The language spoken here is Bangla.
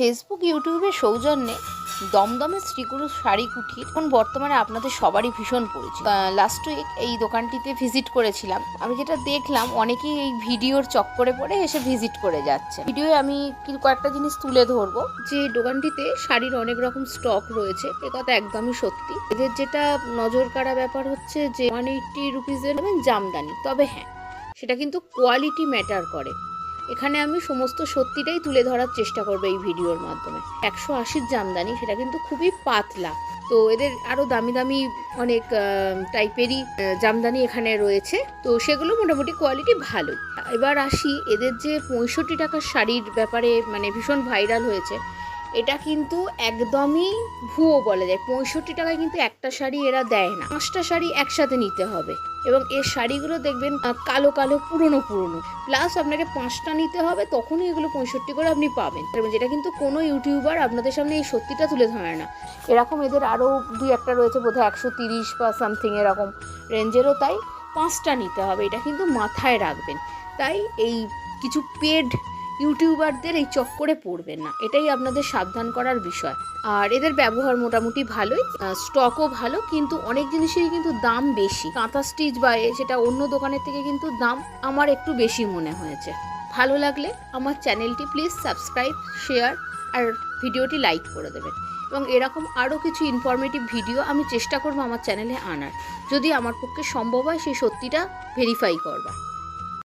ফেসবুক ইউটিউবের সৌজন্যে দমদমে শ্রীগুরু শাড়ি কুঠির এখন বর্তমানে আপনাদের সবারই ভীষণ পরিচিত। লাস্ট উইক এই দোকানটিতে ভিজিট করেছিলাম। আমি যেটা দেখলাম অনেকেই এই ভিডিওর চক্করে পড়ে এসে ভিজিট করে যাচ্ছে। ভিডিওয়ে আমি কয়েকটা জিনিস তুলে ধরবো যে দোকানটিতে শাড়ির অনেক রকম স্টক রয়েছে, এ কথা একদমই সত্যি। এদের যেটা নজর কাড়া ব্যাপার হচ্ছে যে 180 রুপিজের জামদানি, তবে হ্যাঁ সেটা কিন্তু কোয়ালিটি ম্যাটার করে। এখানে আমি সমস্ত সত্যিটাই তুলে ধরার চেষ্টা করবো এই ভিডিওর মাধ্যমে। 180 জামদানি, সেটা কিন্তু খুবই পাতলা। তো এদের আরও দামি দামি অনেক টাইপেরই জামদানি এখানে রয়েছে, তো সেগুলো মোটামুটি কোয়ালিটি ভালোই। এবার আসি এদের যে 65 টাকার শাড়ির ব্যাপারে ভীষণ ভাইরাল হয়েছে, এটা কিন্তু একদমই ভুয়ো বলা যায়। 65 টাকায় কিন্তু একটা শাড়ি এরা দেয় না, 5টা শাড়ি একসাথে নিতে হবে। এবং এর শাড়িগুলো দেখবেন কালো কালো পুরনো পুরনো, প্লাস আপনাকে 5টা নিতে হবে, তখনই এগুলো 65 করে আপনি পাবেন। যেটা কিন্তু কোনো ইউটিউবার আপনাদের সামনে এই সত্যিটা তুলে ধরে না। এরকম এদের আরও 2-1টা রয়েছে, বোধহয় 130 বা সামথিং এরকম রেঞ্জেরও, তাই 5টা নিতে হবে, এটা কিন্তু মাথায় রাখবেন। তাই এই কিছু পেড ইউটিউবারদের এই চক্করে পড়বেন না, এটাই আপনাদের সাবধান করার বিষয়। আর এদের ব্যবহার মোটামুটি ভালোই, স্টকও ভালো, কিন্তু অনেক জিনিসেরই কিন্তু দাম বেশি। কাঁথা স্টিচ বা সেটা অন্য দোকানের থেকে কিন্তু দাম আমার একটু বেশি মনে হয়েছে। ভালো লাগলে আমার চ্যানেলটি প্লিজ সাবস্ক্রাইব, শেয়ার আর ভিডিওটি লাইক করে দেবেন। এবং এরকম আরও কিছু ইনফরমেটিভ ভিডিও আমি চেষ্টা করবো আমার চ্যানেলে আনার, যদি আমার পক্ষে সম্ভব হয় সেই সত্যিটা ভেরিফাই করবার।